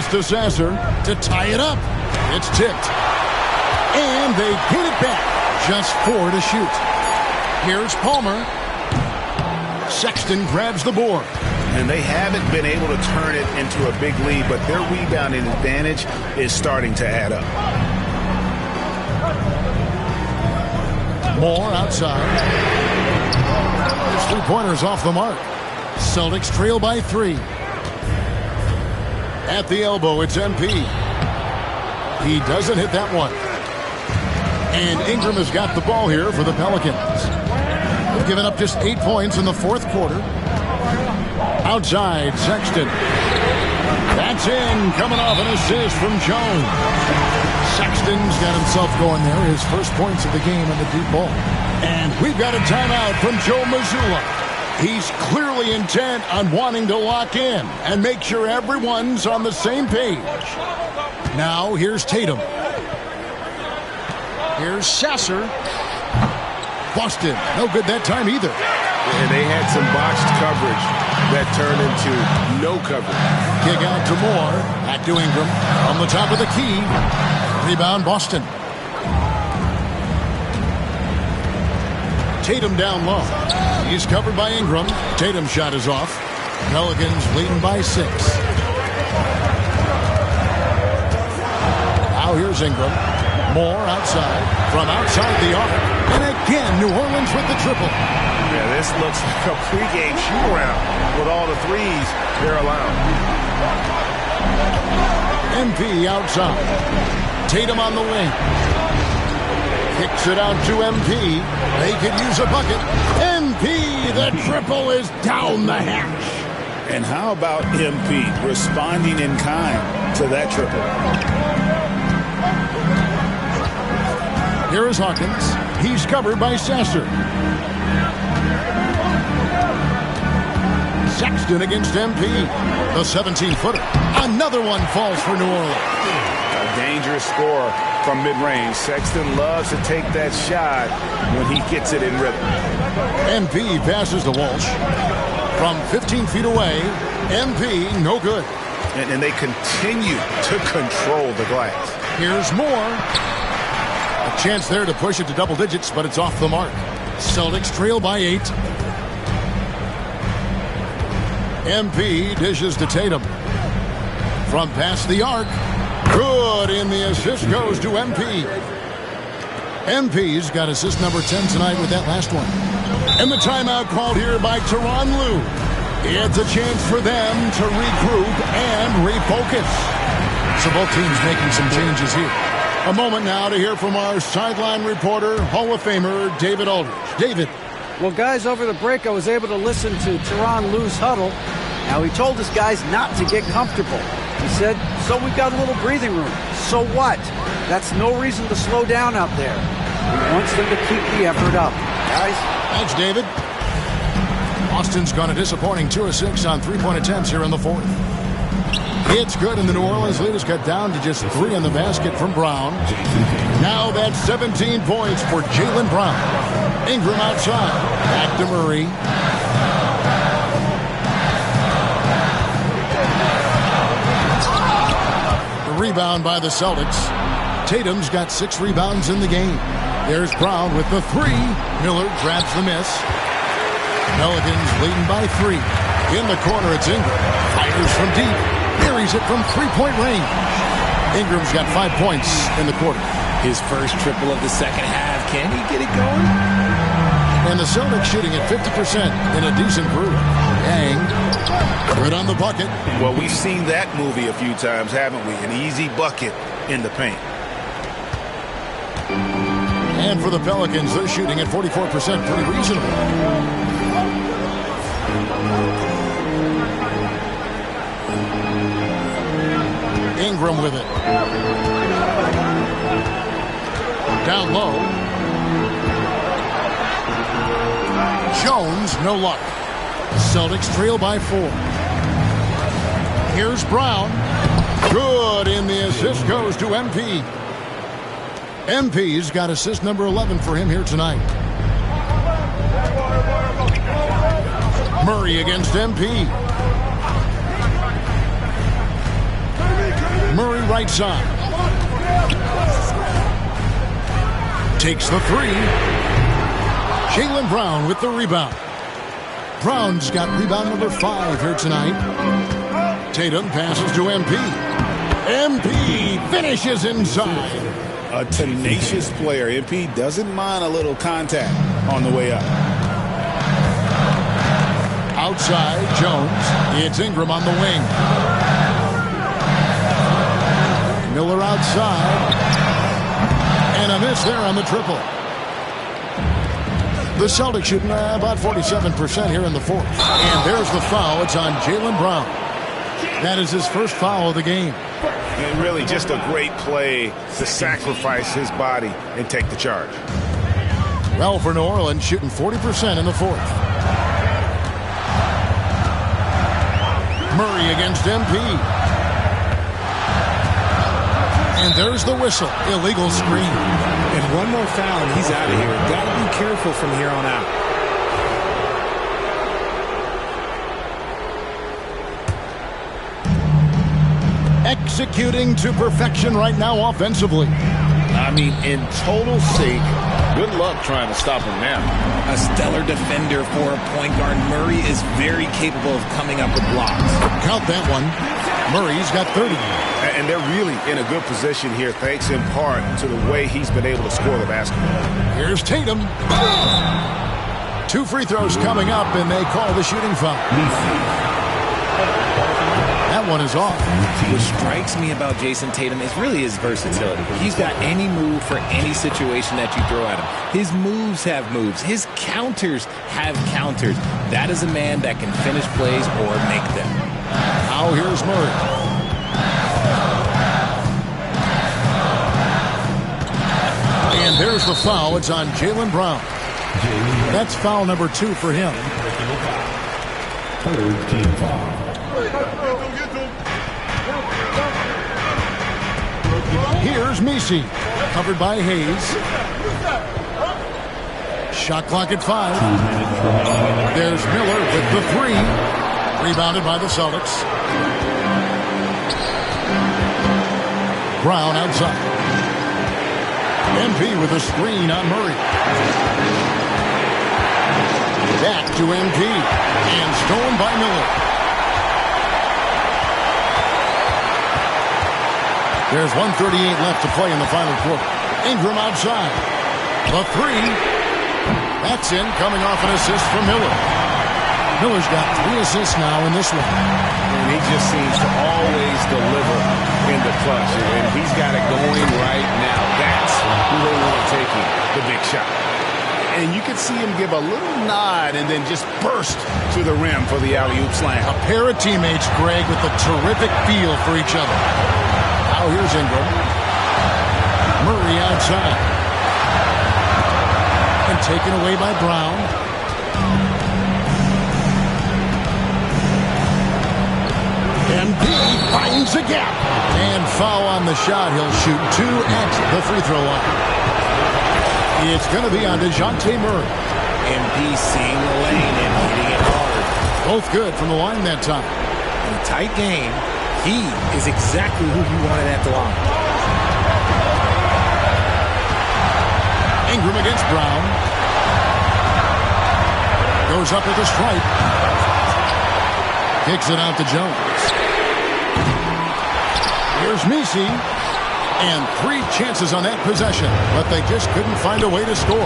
To Sasser to tie it up. It's tipped. And they pin it back. Just 4 to shoot. Here's Palmer. Sexton grabs the board. And they haven't been able to turn it into a big lead, but their rebounding advantage is starting to add up. Moore outside. His 3-pointers off the mark. Celtics trail by 3. At the elbow, it's MP. He doesn't hit that one. And Ingram has got the ball here for the Pelicans. They've given up just 8 points in the 4th quarter. Outside, Sexton. That's in, coming off an assist from Jones. Sexton's got himself going there, his first points of the game on the deep ball. And we've got a timeout from Joe Mazzulla. He's clearly intent on wanting to lock in and make sure everyone's on the same page. Now here's Tatum. Here's Sasser. Boston, no good that time either. And they had some botched coverage that turned into no coverage. Kick out to Moore. Back to Ingram. On the top of the key. Rebound, Boston. Tatum down low. He's covered by Ingram. Tatum's shot is off. Pelicans leading by 6. Now here's Ingram. Moore outside. From outside the arc. And again, New Orleans with the triple. Yeah, this looks like a pregame shoot-around with all the threes they're allowed. MP outside. Tatum on the wing. Kicks it out to MP. They could use a bucket. MP, the triple is down the hatch. And how about MP responding in kind to that triple? Here is Hawkins. He's covered by Sasser. Sexton against MP. The 17-footer. Another one falls for New Orleans. A dangerous score from mid-range. Sexton loves to take that shot when he gets it in rhythm. MP passes to Walsh. From 15 feet away, MP no good. And they continue to control the glass. Here's Moore. A chance there to push it to double digits, but it's off the mark. Celtics trail by 8. MP dishes to Tatum. From past the arc. Good, and the assist goes to MP. MP's got assist number 10 tonight with that last one. And the timeout called here by Tyronn Lue. It's a chance for them to regroup and refocus. So both teams making some changes here. A moment now to hear from our sideline reporter, Hall of Famer David Aldridge. David. Well, guys, over the break, I was able to listen to Tyronn Lue's huddle. Now, he told his guys not to get comfortable. He said, so we've got a little breathing room. So what? That's no reason to slow down out there. He wants them to keep the effort up. Guys? Thanks, David. Boston's gone a disappointing 2 of 6 on three-point attempts here in the fourth. It's good, and the New Orleans lead is cut down to just 3 in the basket from Brown. Now that's 17 points for Jaylen Brown. Ingram outside. Back to Murray. The rebound by the Celtics. Tatum's got 6 rebounds in the game. There's Brown with the 3. Miller grabs the miss. Pelicans leading by 3. In the corner, it's Ingram. Fires from deep. Buries it from 3-point range. Ingram's got 5 points in the quarter. His first triple of the second half. Can he get it going? And the Celtics shooting at 50% in a decent group. Yang, good on the bucket. Well, we've seen that movie a few times, haven't we? An easy bucket in the paint. And for the Pelicans, they're shooting at 44%, pretty reasonable. Ingram with it. Down low. Jones, no luck. Celtics trail by 4. Here's Brown. Good, and the assist goes to MP. MP's got assist number 11 for him here tonight. Murray against MP. Murray right side. Takes the 3. Jaylen Brown with the rebound. Brown's got rebound number 5 here tonight. Tatum passes to MP. MP finishes inside. A tenacious player. MP doesn't mind a little contact on the way up. Outside, Jones. It's Ingram on the wing. Miller outside. And a miss there on the triple. The Celtics shooting about 47% here in the fourth. And there's the foul. It's on Jaylen Brown. That is his first foul of the game. And really just a great play to sacrifice his body and take the charge. Well, for New Orleans, shooting 40% in the fourth. Murray against MP. And there's the whistle. Illegal screen. And one more foul and he's out of here. Got to be careful from here on out. Executing to perfection right now offensively. I mean, in total sync. Good luck trying to stop him now. A stellar defender for a point guard. Murray is very capable of coming up with blocks. Count that one. Murray's got 30. And they're really in a good position here, thanks in part to the way he's been able to score the basketball. Here's Tatum. 2 free throws coming up, and they call the shooting foul. That one is off. What strikes me about Jason Tatum is really his versatility. He's got any move for any situation that you throw at him. His moves have moves. His counters have counters. That is a man that can finish plays or make them. Now here's Murray. And there's the foul. It's on Jaylen Brown. That's foul number 2 for him. Team foul. Here's Messi, covered by Hayes. Shot clock at 5. There's Miller with the 3. Rebounded by the Celtics. Brown outside. MP with a screen on Murray. Back to MP. And stolen by Miller. There's 1:38 left to play in the final quarter. Ingram outside. The 3. That's in, coming off an assist from Miller. Miller's got 3 assists now in this one. And he just seems to always deliver in the clutch. And he's got it going right now. That's who they want taking the big shot. And you can see him give a little nod and then just burst to the rim for the alley-oop slam. A pair of teammates, Greg, with a terrific feel for each other. Now here's Ingram. Murray outside. And taken away by Brown. MP finds a gap. And foul on the shot. He'll shoot 2 at the free throw line. It's going to be on DeJounte Murray. MP seeing the lane and hitting it hard. Both good from the line that time. In a tight game, he is exactly who he wanted at the line. Ingram against Brown. Goes up with a stripe. Kicks it out to Jones. Here's Messi. And 3 chances on that possession, but they just couldn't find a way to score.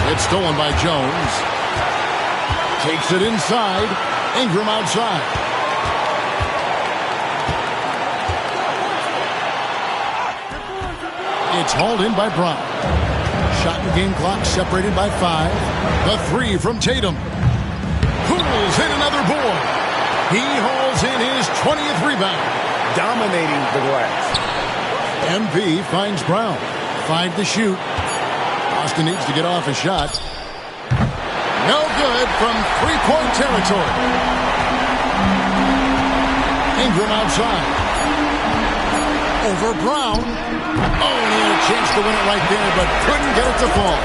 It's stolen by Jones. Takes it inside. Ingram outside. It's hauled in by Brown. Shot and game clock separated by 5. The 3 from Tatum. Pulls in another board. He hauls in his 20th rebound. Dominating the glass. MP finds Brown. 5 to shoot. Austin needs to get off a shot. No good from 3-point territory. Ingram outside. Over Brown. Oh, he had a chance to win it right there, but couldn't get it to fall.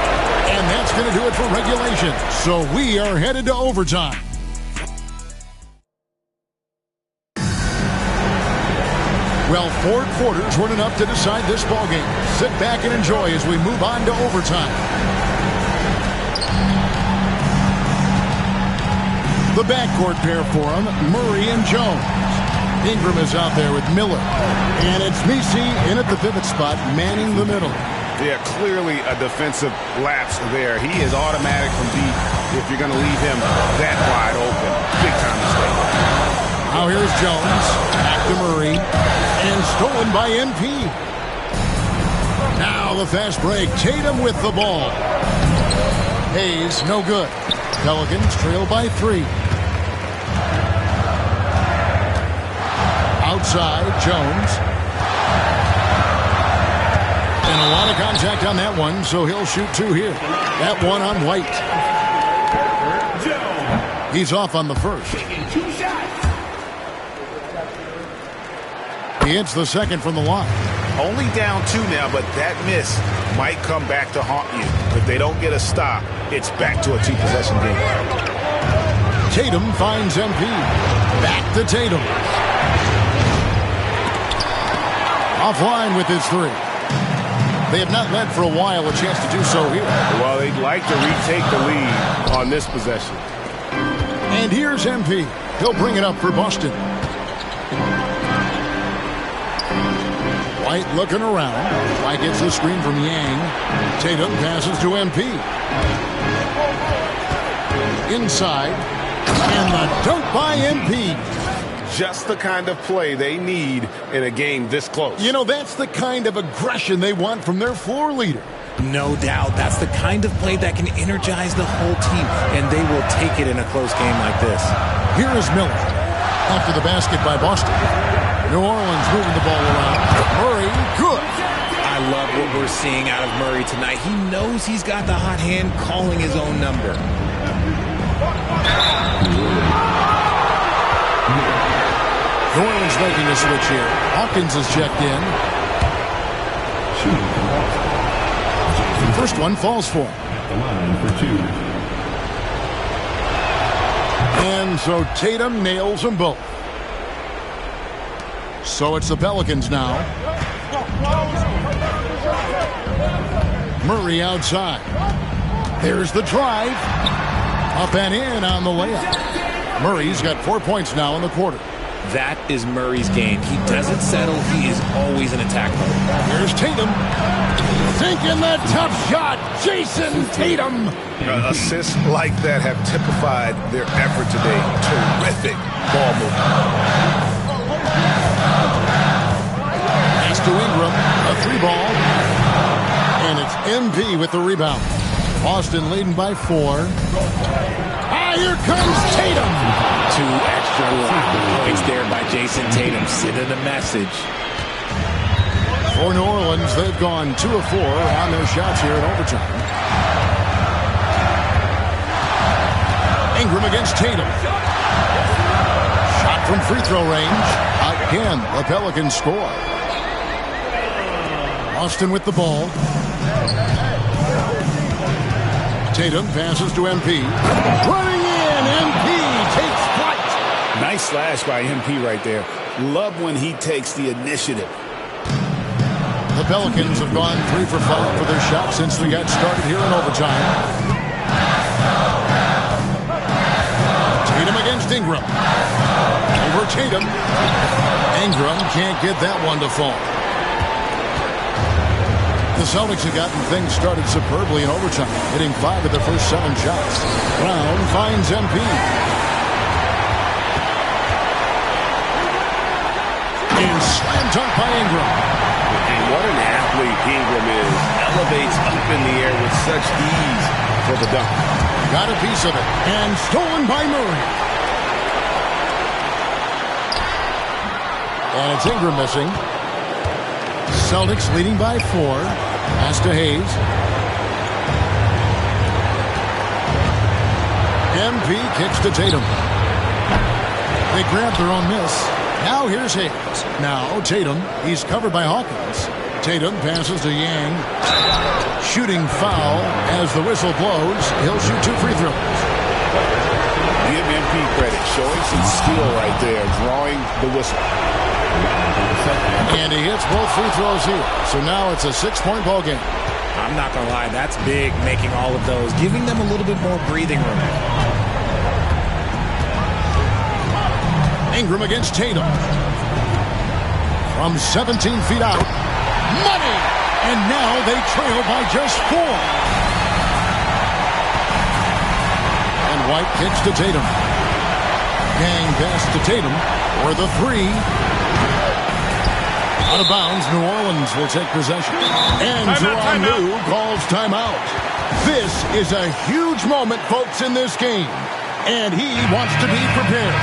And that's going to do it for regulation. So we are headed to overtime. Well, 4 quarters weren't enough to decide this ballgame. Sit back and enjoy as we move on to overtime. The backcourt pair for him, Murray and Jones. Ingram is out there with Miller. And it's Messi in at the pivot spot, manning the middle. Yeah, clearly a defensive lapse there. He is automatic from deep if you're going to leave him that wide open. Big time mistake. Now here's Jones. Back to Murray. And stolen by MP. Now the fast break. Tatum with the ball. Hayes, no good. Pelicans trail by 3. Outside, Jones. And a lot of contact on that one, so he'll shoot 2 here. That one on White. He's off on the first. He hits the second from the line. Only down 2 now, but that miss might come back to haunt you. If they don't get a stop, it's back to a 2-possession game. Tatum finds MP. Back to Tatum. Offline with his 3. They have not led for a while, a chance to do so here. Well, they'd like to retake the lead on this possession. And here's MP. He'll bring it up for Boston. White looking around. White gets the screen from Yang. Tatum passes to MP. Inside. And the dunk by MP. Just the kind of play they need in a game this close. You know, that's the kind of aggression they want from their floor leader. No doubt. That's the kind of play that can energize the whole team, and they will take it in a close game like this. Here is Miller. After the basket by Boston. New Orleans moving the ball around. Murray, good. I love what we're seeing out of Murray tonight. He knows he's got the hot hand calling his own number. New Orleans making a switch here. Hawkins is checked in. First one falls for him. At the line for 2. And so Tatum nails them both. So it's the Pelicans now. Murray outside. There's the drive. Up and in on the layup. Murray's got 4 points now in the quarter. That is Murray's game. He doesn't settle. He is always in attack mode. Here's Tatum. Sinking the tough shot. Jason Tatum. Assists like that have typified their effort today. Terrific ball movement. Pass to Ingram. A 3-ball. And it's MP with the rebound. Boston leading by 4. Here comes Tatum. 2 extra points there by Jason Tatum. Sending a message. For New Orleans, they've gone 2 of 4 on their shots here in overtime. Ingram against Tatum. Shot from free throw range. Again, the Pelicans score. Boston with the ball. Tatum passes to MP. Running in, MP takes flight. Nice slash by MP right there. Love when he takes the initiative. The Pelicans have gone 3 for 5 for their shots since we got started here in overtime. Tatum against Ingram. Over Tatum. Ingram can't get that one to fall. The Celtics have gotten things started superbly in overtime, hitting 5 of their first 7 shots. Brown finds MP. And slam dunk by Ingram. And what an athlete Ingram is. Elevates up in the air with such ease for the dunk. Got a piece of it. And stolen by Murray. And it's Ingram missing. Celtics leading by 4. Pass to Hayes. MP kicks to Tatum. They grab their own miss. Now here's Hayes. Now Tatum. He's covered by Hawkins. Tatum passes to Yang. Shooting foul as the whistle blows. He'll shoot 2 free throws. Give MP credit. Showing some skill right there. Drawing the whistle. And he hits both free throws here. So now it's a 6-point ball game. I'm not going to lie, that's big, making all of those, giving them a little bit more breathing room. Ingram against Tatum. From 17 feet out. Money! And now they trail by just 4. And White kicks to Tatum. Gang pass to Tatum for the 3. Out of bounds, New Orleans will take possession. And Jerron Lue calls timeout. This is a huge moment, folks, in this game. And he wants to be prepared.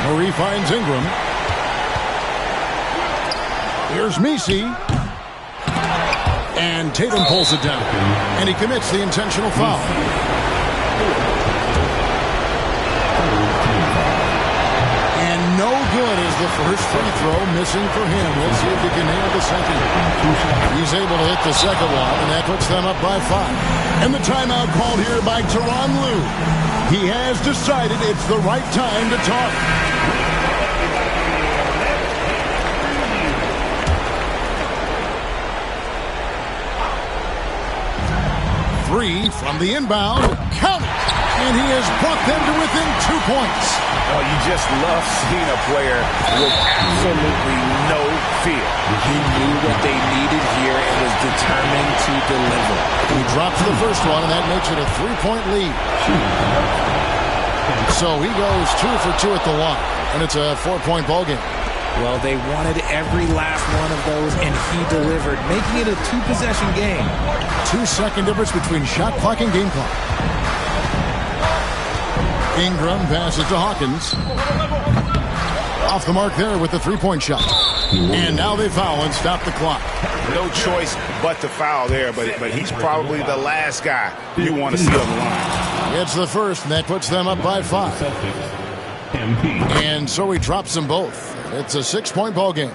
Murray finds Ingram. Here's Messi. And Tatum pulls it down. And he commits the intentional foul. good as the first free throw missing for him. Let's see if he can nail the second. He's able to hit the second one, and that puts them up by 5. And the timeout called here by Tyronn Lue. He has decided it's the right time to talk. 3 from the inbound. Count it! And he has brought them to within 2 points. Oh, you just love seeing a player with absolutely no fear. He knew what they needed here and was determined to deliver. He drops the first one, and that makes it a 3-point lead. So he goes 2 for 2 at the line, and it's a 4-point ball game. Well, they wanted every last one of those, and he delivered, making it a 2-possession game. 2-second difference between shot clock and game clock. Ingram passes to Hawkins. Off the mark there with the 3-point shot. And now they foul and stop the clock. No choice but to foul there, but he's probably the last guy you want to see on the line. It's the first, and that puts them up by 5. And so he drops them both. It's a 6-point ball game.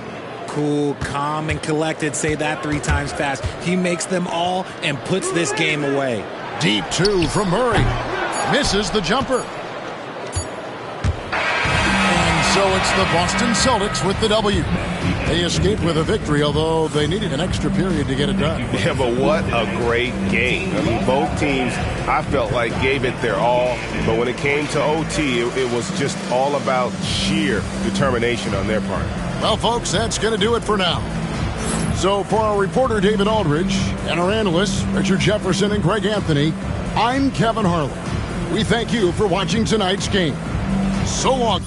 Cool, calm, and collected. Say that 3 times fast. He makes them all and puts this game away. Deep 2 from Murray. Misses the jumper. And so it's the Boston Celtics with the W. They escaped with a victory, although they needed an extra period to get it done. Yeah, but what a great game. I mean, both teams, I felt like, gave it their all. But when it came to OT, it was just all about sheer determination on their part. Well, folks, that's going to do it for now. So for our reporter, David Aldridge, and our analysts, Richard Jefferson and Greg Anthony, I'm Kevin Harlan. We thank you for watching tonight's game. So long.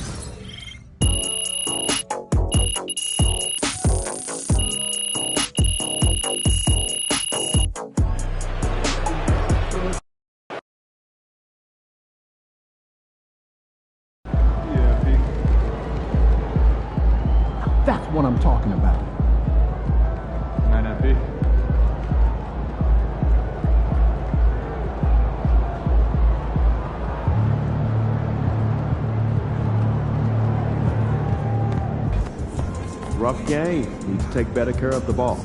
That's what I'm talking about. Rough game. Need to take better care of the ball.